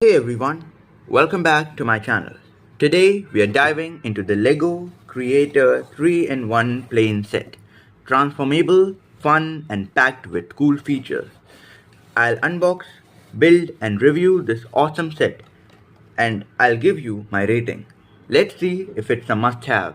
Hey everyone, welcome back to my channel. Today we are diving into the LEGO Creator 3-in-1 plane set. Transformable, fun and packed with cool features. I'll unbox, build and review this awesome set and I'll give you my rating. Let's see if it's a must-have.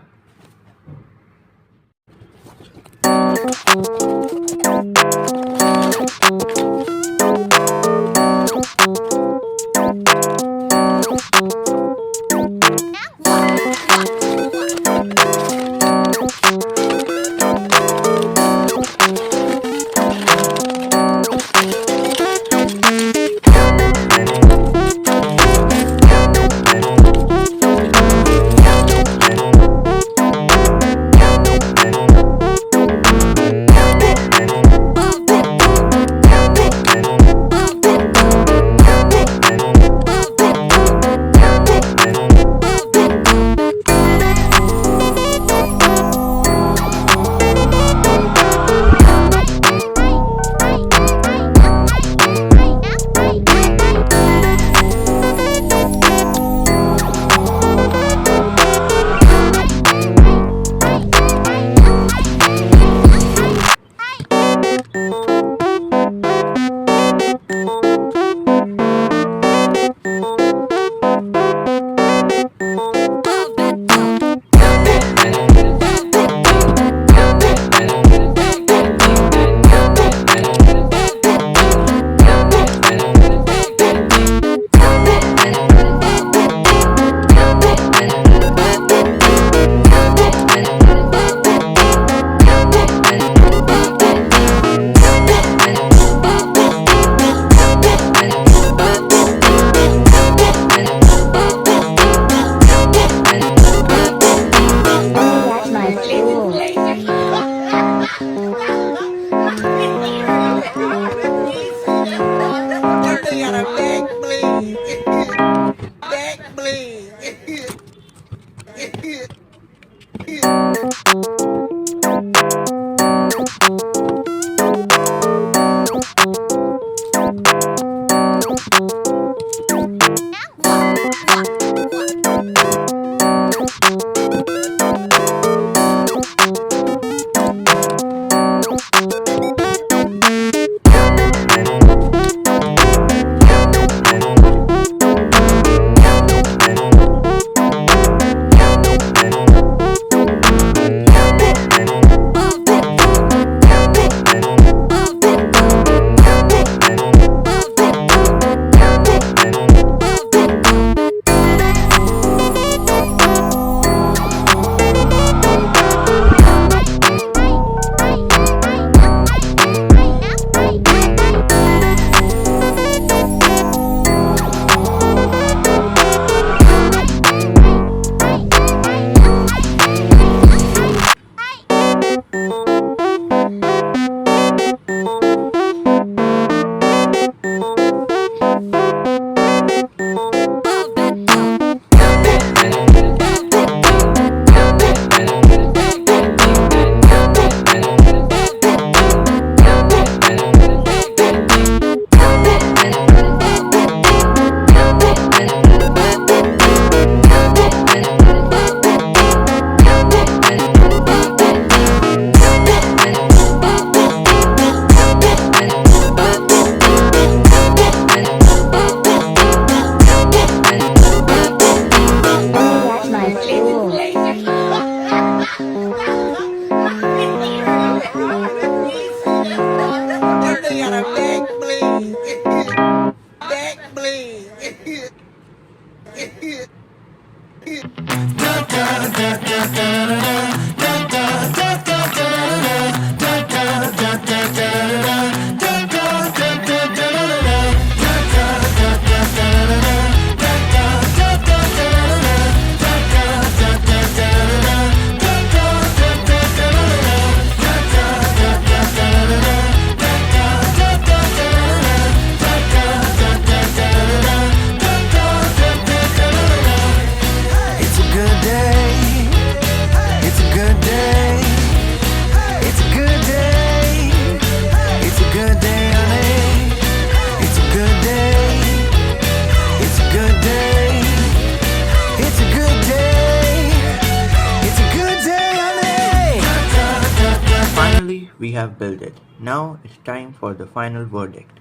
have built it. Now it's time for the final verdict.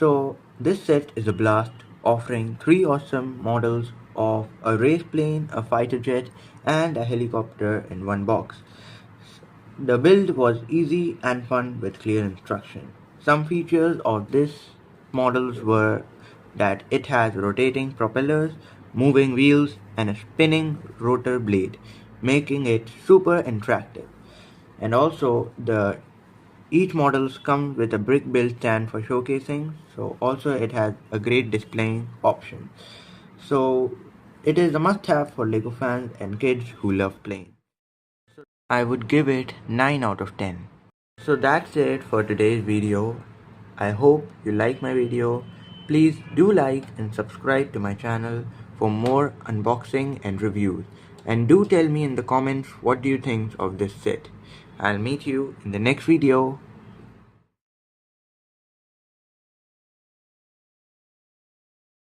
So this set is a blast, offering 3 awesome models of a race plane, a fighter jet, and a helicopter in one box. The build was easy and fun with clear instruction. Some features of this models were that it has rotating propellers, moving wheels, and a spinning rotor blade, making it super interactive. And also the each models come with a brick built stand for showcasing, so also it has a great displaying option. So it is a must have for Lego fans and kids who love playing. I would give it 9 out of 10. So that's it for today's video. I hope you like my video. Please do like and subscribe to my channel for more unboxing and reviews. And do tell me in the comments what do you think of this set. I'll meet you in the next video.